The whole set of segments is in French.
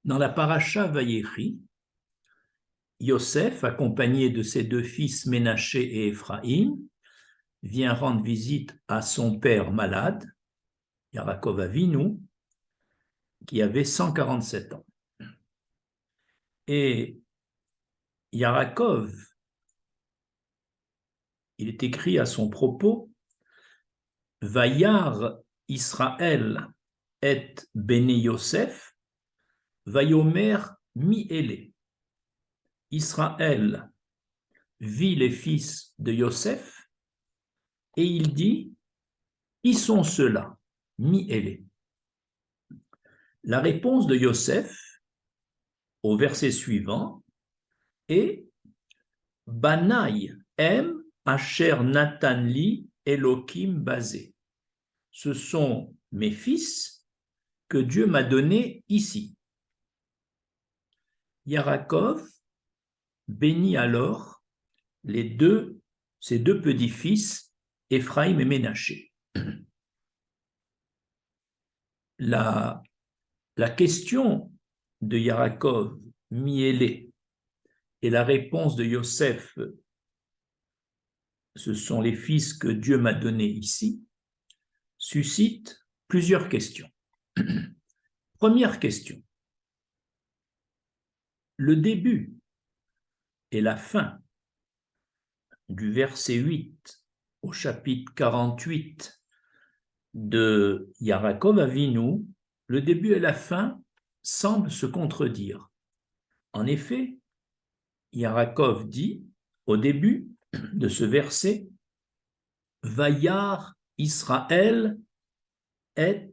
Dans la paracha Vayechi, Yosef, accompagné de ses deux fils Ménaché et Éphraïm, vient rendre visite à son père malade, Yaakov Avinu, qui avait 147 ans. Et Yaakov, il est écrit à son propos, Vayar Israël et Bene Yosef, Vayomer mi-ele. Israël vit les fils de Yosef et il dit, qui sont ceux-là? Mi-ele. La réponse de Yosef au verset suivant est Banaï em asher natanli Elohim basé. Ce sont mes fils que Dieu m'a donnés ici. Yaakov bénit alors ses deux petits-fils, Éphraïm et Ménaché. La question de Yaakov, mi-élé, et la réponse de Yosef, ce sont les fils que Dieu m'a donnés ici, suscite plusieurs questions. Première question. Le début et la fin du verset 8 au chapitre 48 de Yaakov Avinu, le début et la fin semblent se contredire. En effet, Yaakov dit au début de ce verset Vayar Israël et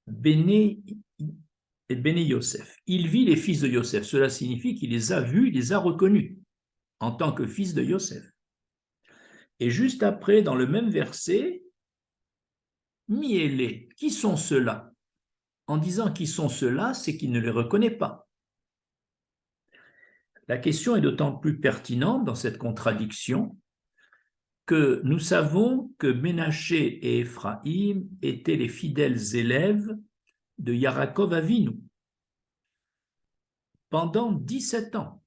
Bene Yosef. Il vit les fils de Yosef. Cela signifie qu'il les a vus, il les a reconnus en tant que fils de Yosef. Et juste après, dans le même verset, Miélé, qui sont ceux-là? En disant qui sont ceux-là, c'est qu'il ne les reconnaît pas. La question est d'autant plus pertinente dans cette contradiction que nous savons que Ménaché et Éphraïm étaient les fidèles élèves de Yaakov Avinu pendant 17 ans.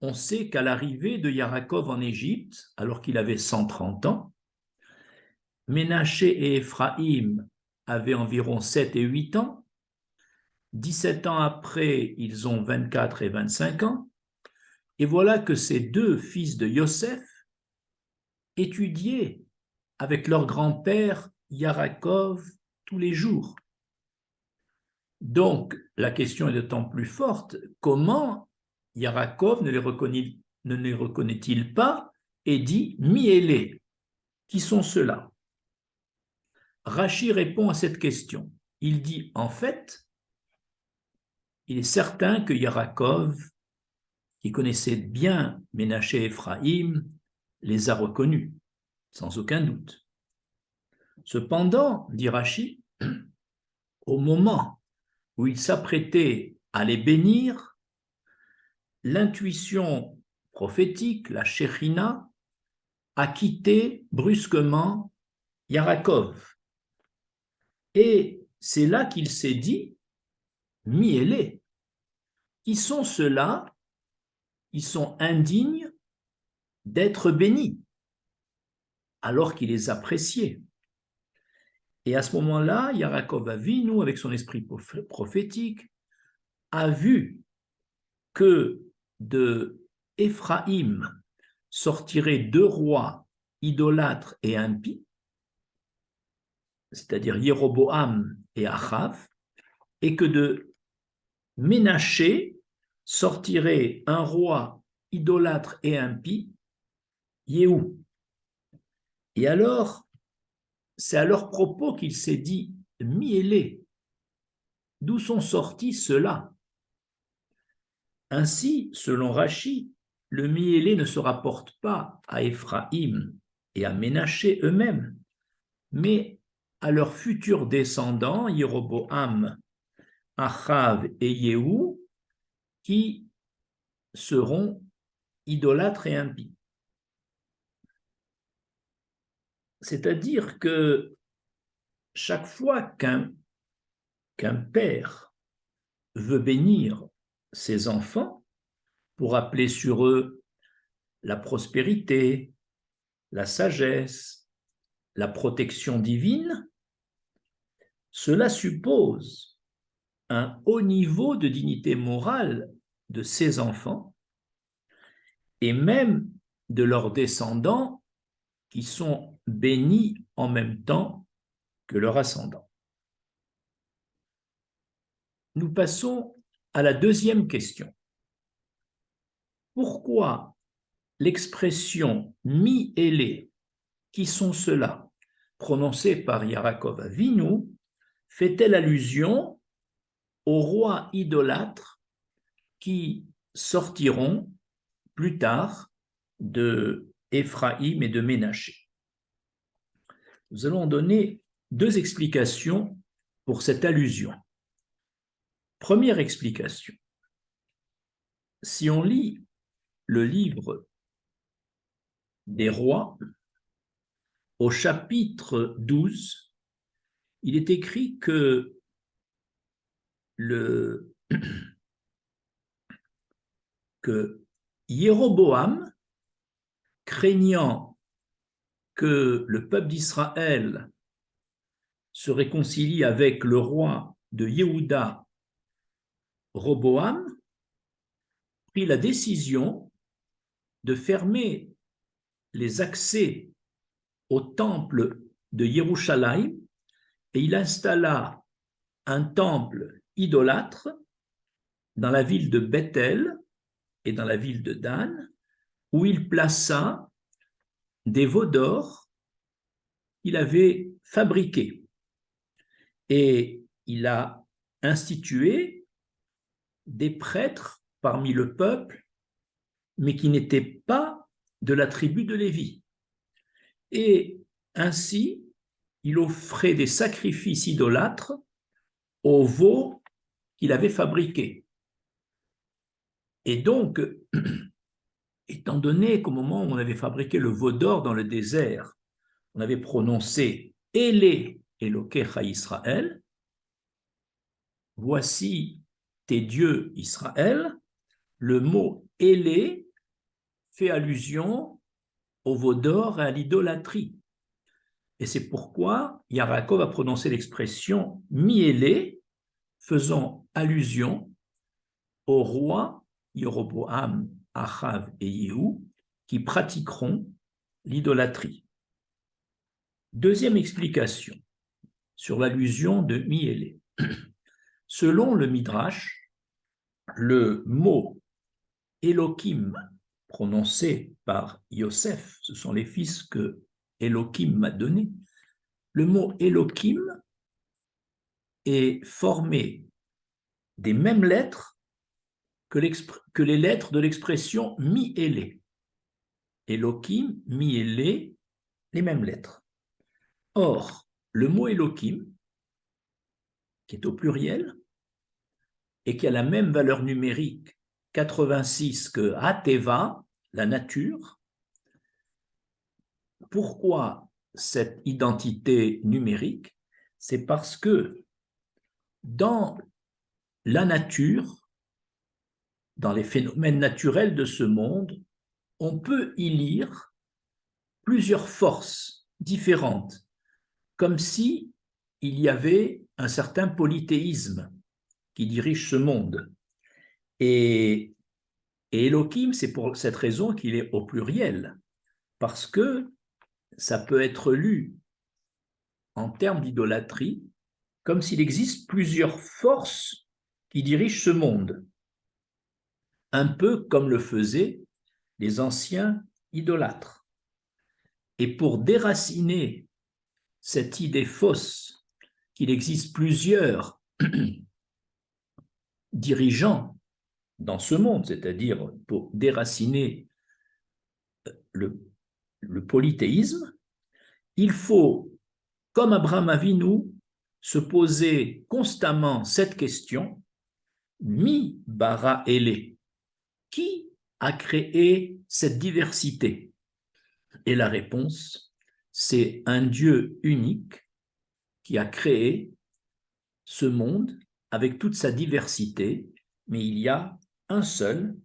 On sait qu'à l'arrivée de Yaakov en Égypte, alors qu'il avait 130 ans, Ménaché et Éphraïm avaient environ 7 et 8 ans. 17 ans après, ils ont 24 et 25 ans. Et voilà que ces deux fils de Yosef étudiaient avec leur grand-père Yaakov tous les jours. Donc, la question est d'autant plus forte, comment Yaakov ne les reconnaît-il pas et dit « Mi-élé » ? Qui sont ceux-là? Rachi répond à cette question. Il dit « En fait, il est certain que Yaakov, qui connaissait bien Ménaché et Éphraïm, les a reconnus, sans aucun doute. Cependant, dit Rachi, au moment où il s'apprêtait à les bénir, l'intuition prophétique, la Shekhinah, a quitté brusquement Yaakov. Et c'est là qu'il s'est dit, Mi-élé, qui sont ceux-là? Ils sont indignes d'être bénis, alors qu'il les appréciait. Et à ce moment-là, Yaakov Avinu, avec son esprit prophétique, a vu que de Éphraïm sortiraient deux rois idolâtres et impies, c'est-à-dire Jéroboam et Achav, et que de Ménaché sortirait un roi idolâtre et impie, Yehou. Et alors, c'est à leur propos qu'il s'est dit « Mi-élé ». D'où sont sortis ceux-là? Ainsi, selon Rachi, le mi-élé ne se rapporte pas à Éphraïm et à Ménaché eux-mêmes, mais à leurs futurs descendants, Jéroboam, Achav et Yehou, qui seront idolâtres et impies. C'est-à-dire que chaque fois qu'un qu'un père veut bénir ses enfants pour appeler sur eux la prospérité, la sagesse, la protection divine, cela suppose un haut niveau de dignité morale de ses enfants et même de leurs descendants qui sont bénis en même temps que leurs ascendants. Nous passons à la deuxième question. Pourquoi l'expression mi-élé, qui sont ceux-là, prononcée par Yaakov Avinu, fait-elle allusion aux rois idolâtres qui sortiront plus tard de Éphraïm et de Ménaché? Nous allons donner deux explications pour cette allusion. Première explication. Si on lit le livre des rois, au chapitre 12, il est écrit que Jéroboam, craignant que le peuple d'Israël se réconcilie avec le roi de Yehuda, Roboam, prit la décision de fermer les accès au temple de Yerushalayim et il installa un temple idolâtre dans la ville de Bethel et dans la ville de Dan, où il plaça des veaux d'or qu'il avait fabriqués. Et il a institué des prêtres parmi le peuple, mais qui n'étaient pas de la tribu de Lévi. Et ainsi, il offrait des sacrifices idolâtres aux veaux qu'il avait fabriqués. Et donc, étant donné qu'au moment où on avait fabriqué le veau d'or dans le désert, on avait prononcé « Élé Elokecha Israël », voici tes dieux Israël, le mot « Élé » fait allusion au veau d'or et à l'idolâtrie. Et c'est pourquoi Yaakov a prononcé l'expression « mi-élé », faisant allusion aux rois Jéroboam, Achav et Yehou qui pratiqueront l'idolâtrie. Deuxième explication sur l'allusion de mi-élé. Selon le Midrash, le mot Elohim prononcé par Yosef, ce sont les fils que Elohim m'a donnés, le mot Elohim est formé des mêmes lettres que les lettres de l'expression mi-élé. Elohim, mi-élé, les mêmes lettres. Or, le mot Elohim, qui est au pluriel, et qui a la même valeur numérique 86 que Hateva, la nature, pourquoi cette identité numérique? C'est parce que dans la nature, dans les phénomènes naturels de ce monde, on peut y lire plusieurs forces différentes, comme si il y avait un certain polythéisme qui dirige ce monde. Et Elohim, c'est pour cette raison qu'il est au pluriel, parce que ça peut être lu en termes d'idolâtrie comme s'il existe plusieurs forces qui dirigent ce monde, un peu comme le faisaient les anciens idolâtres. Et pour déraciner cette idée fausse qu'il existe plusieurs dirigeants dans ce monde, c'est-à-dire pour déraciner le polythéisme, il faut, comme Abraham Avinu, se poser constamment cette question, Mi bara ele, qui a créé cette diversité? Et la réponse, c'est un Dieu unique qui a créé ce monde avec toute sa diversité, mais il y a un seul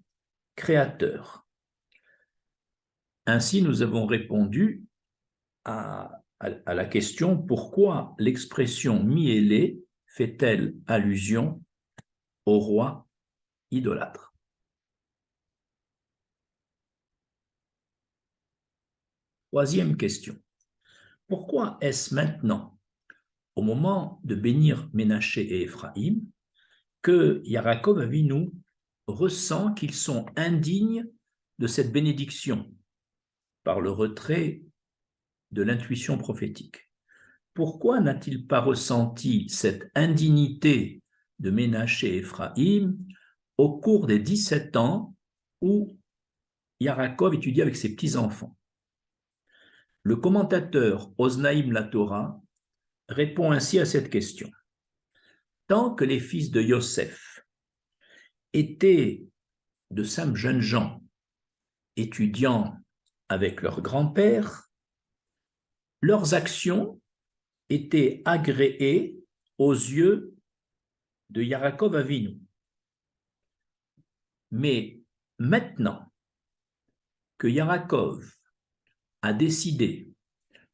créateur. Ainsi, nous avons répondu à la question pourquoi l'expression mi-élé fait-elle allusion au roi idolâtre. Troisième question. Pourquoi est-ce maintenant, au moment de bénir Ménaché et Éphraïm, que Yaakov Avinu ressent qu'ils sont indignes de cette bénédiction par le retrait de l'intuition prophétique? Pourquoi n'a-t-il pas ressenti cette indignité de Ménaché et Éphraïm au cours des 17 ans où Yaakov étudie avec ses petits-enfants? Le commentateur Oznaïm la Torah répond ainsi à cette question. Tant que les fils de Yosef étaient de simples jeunes gens étudiant avec leur grand-père, leurs actions étaient agréées aux yeux de Yaakov Avinu. Mais maintenant que Yaakov a décidé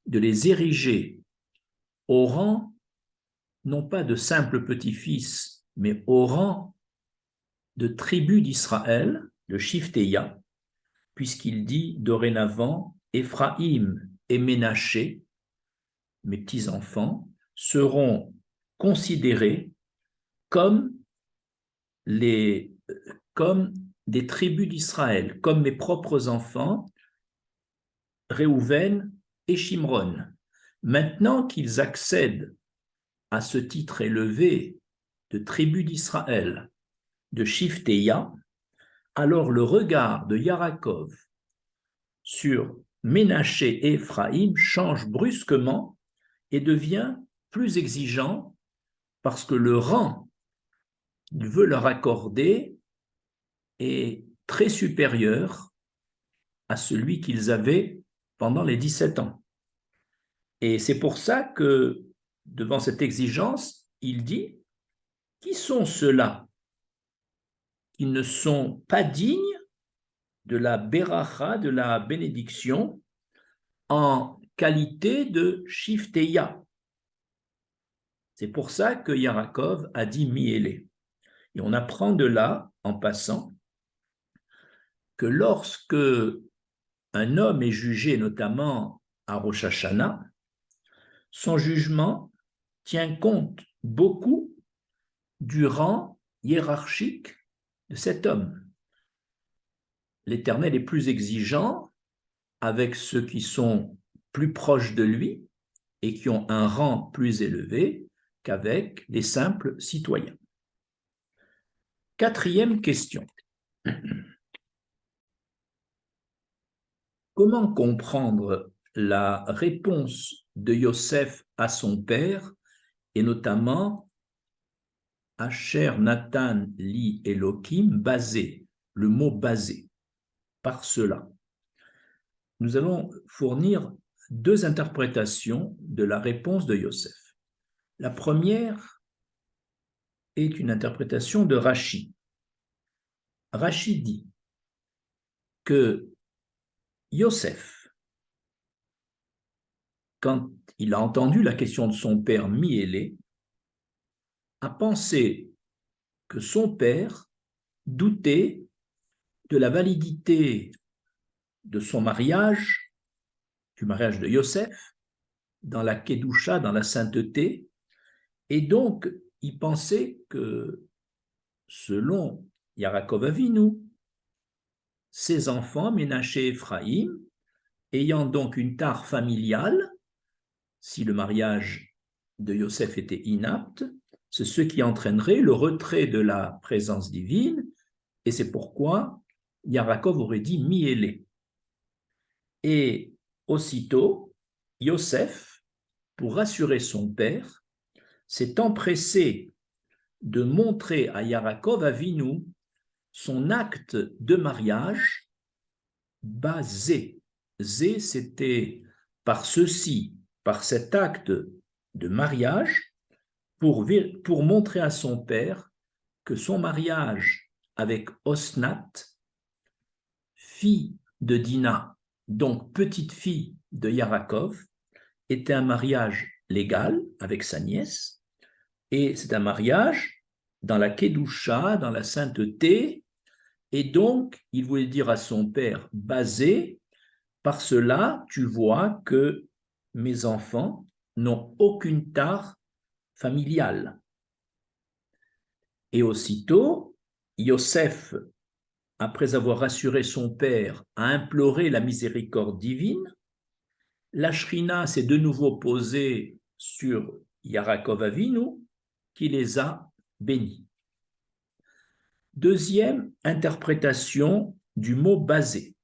de les ériger au rang, non pas de simples petits-fils, mais au rang de tribus d'Israël, de Shifteya, puisqu'il dit dorénavant, Éphraïm et Ménaché, mes petits-enfants, seront considérés comme des tribus d'Israël, comme mes propres enfants, Réhouven et Shimron. Maintenant qu'ils accèdent à ce titre élevé de tribu d'Israël, de Shifteya, alors le regard de Yaakov sur Ménaché et Éphraïm change brusquement et devient plus exigeant parce que le rang qu'il veut leur accorder est très supérieur à celui qu'ils avaient pendant les 17 ans. Et c'est pour ça que, devant cette exigence, il dit « Qui sont ceux-là qui ne sont pas dignes de la beracha, de la bénédiction, en qualité de shifteya ?» C'est pour ça que Yaakov a dit mi-élé. Et on apprend de là, en passant, que lorsque un homme est jugé, notamment à Rosh Hashanah, son jugement tient compte beaucoup du rang hiérarchique de cet homme. L'Éternel est plus exigeant avec ceux qui sont plus proches de lui et qui ont un rang plus élevé qu'avec les simples citoyens. Quatrième question. Comment comprendre la réponse de Yosef à son père, et notamment Asher Natan li Elohim, basé, le mot basé, par cela? Nous allons fournir deux interprétations de la réponse de Yosef. La première est une interprétation de Rashi. Rashi dit que Yosef, quand il a entendu la question de son père mi-élé, a pensé que son père doutait de la validité de son mariage, du mariage de Yosef, dans la Kedusha, dans la sainteté, et donc il pensait que, selon Yaakov Avinu, ses enfants, Ménaché et Éphraïm, ayant donc une tare familiale, si le mariage de Yosef était inapte, c'est ce qui entraînerait le retrait de la présence divine, et c'est pourquoi Yaakov aurait dit mi-élé. Et aussitôt, Yosef, pour rassurer son père, s'est empressé de montrer à Yaakov Avinu son acte de mariage basé. Zé, c'était par ceci, par cet acte de mariage, pour montrer à son père que son mariage avec Osnat, fille de Dina, donc petite fille de Yarakov, était un mariage légal avec sa nièce, et c'est un mariage dans la Kedusha, dans la sainteté, et donc il voulait dire à son père, basé, par cela tu vois que mes enfants n'ont aucune tare familiale. Et aussitôt, Yosef, après avoir rassuré son père, a imploré la miséricorde divine. La Shrina s'est de nouveau posée sur Yarakov Avinu, qui les a bénis. Deuxième interprétation du mot basé.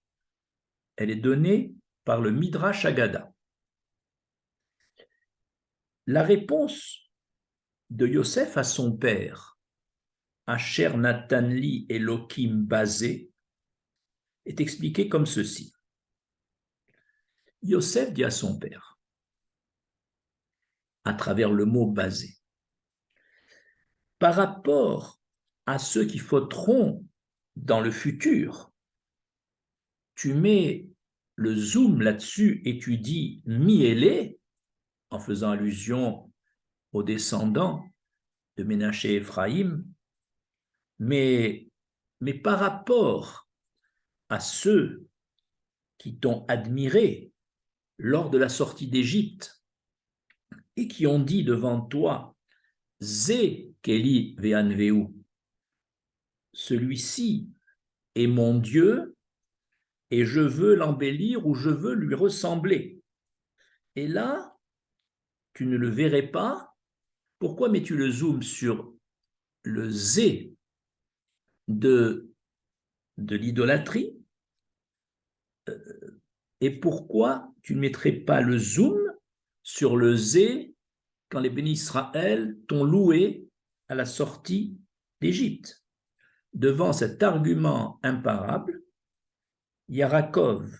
Elle est donnée par le Midrash Agada. La réponse de Yosef à son père, Asher Natanli Elohim basé, est expliquée comme ceci. Yosef dit à son père, à travers le mot basé, par rapport à ceux qui fauteront dans le futur, tu mets le zoom là-dessus et tu dis mi-élé, en faisant allusion aux descendants de Ménaché et Éphraïm, mais par rapport à ceux qui t'ont admiré lors de la sortie d'Égypte et qui ont dit devant toi, Zé Keli Veanveu, celui-ci est mon Dieu et je veux l'embellir ou je veux lui ressembler. Et là, tu ne le verrais pas. Pourquoi mets-tu le zoom sur le Zé de l'idolâtrie? Et pourquoi tu ne mettrais pas le zoom sur le Zé quand les bénis Israël t'ont loué à la sortie d'Égypte? Devant cet argument imparable, Yarakov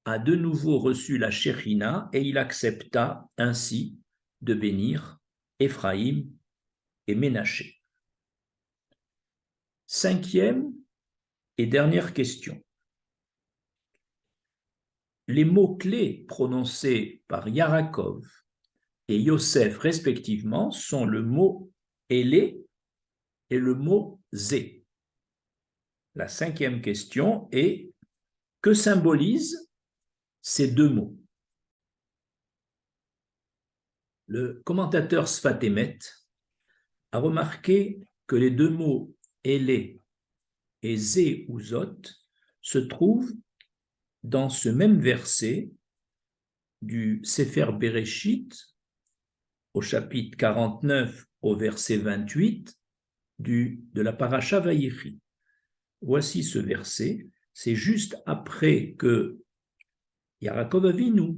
a de nouveau reçu la Shérina et il accepta ainsi de bénir Éphraïm et Ménaché. Cinquième et dernière question. Les mots-clés prononcés par Yarakov et Yosef respectivement sont le mot Élé et le mot Zé. La cinquième question est: que symbolisent ces deux mots? Le commentateur Sfat Emet a remarqué que les deux mots Élé et Zé ou Zot se trouvent dans ce même verset du Sefer Bereshit au chapitre 49 au verset 28 de la Parasha Vayechi. Voici ce verset, c'est juste après que Yarakov Avinu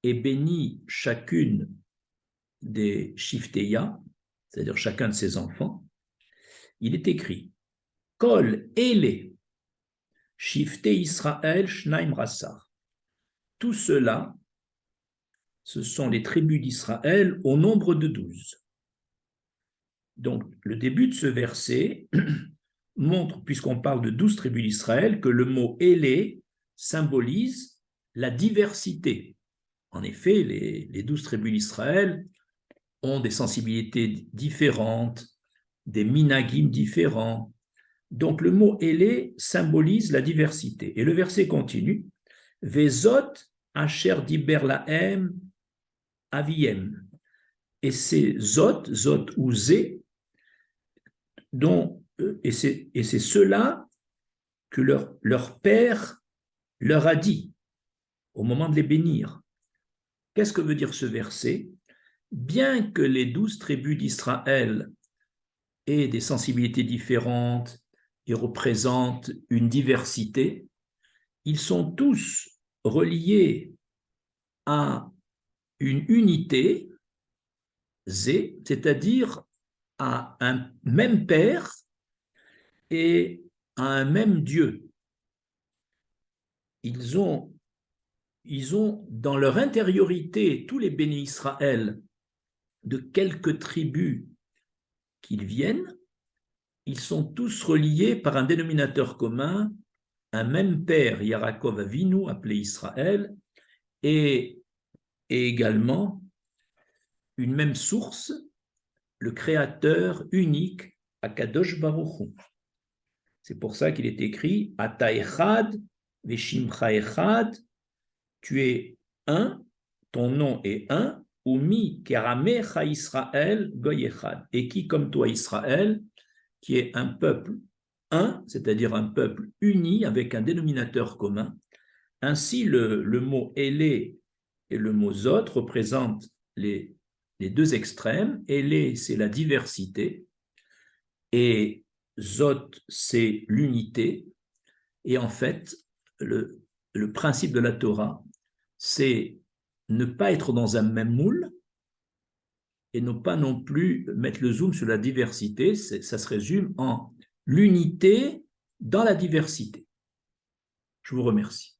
ait béni chacune des Shifteya, c'est-à-dire chacun de ses enfants. Il est écrit Kol Ele Shifte Israël Shnaim Rassar. Tout cela, ce sont les tribus d'Israël au nombre de 12. Donc, le début de ce verset montre, puisqu'on parle de 12 tribus d'Israël, que le mot Élé symbolise la diversité. En effet, les 12 tribus d'Israël ont des sensibilités différentes, des minagim différents. Donc, le mot Élé symbolise la diversité. Et le verset continue Vezot asher diber lahem aviem. Et c'est Zot ou Zé, et c'est cela que leur père leur a dit au moment de les bénir. Qu'est-ce que veut dire ce verset? Bien que les 12 tribus d'Israël aient des sensibilités différentes et représentent une diversité, ils sont tous reliés à une unité, Zé, c'est-à-dire à un même Père et à un même Dieu. Ils ont dans leur intériorité, tous les bénis Israël, de quelques tribus qu'ils viennent, ils sont tous reliés par un dénominateur commun, un même père, Yaakov Avinu, appelé Israël, et également une même source, le créateur unique, Akadosh Baruch Hu. C'est pour ça qu'il est écrit Ata Echad, Veshimcha Echad, tu es un, ton nom est un, ou mi keramecha Israël goy echad, et qui comme toi Israël, qui est un peuple un, c'est-à-dire un peuple uni avec un dénominateur commun. Ainsi, le mot Élé et le mot Zot représentent les deux extrêmes. Élé, c'est la diversité, et Zot, c'est l'unité. Et en fait, le principe de la Torah, c'est ne pas être dans un même moule et ne pas non plus mettre le zoom sur la diversité. Ça se résume en l'unité dans la diversité. Je vous remercie.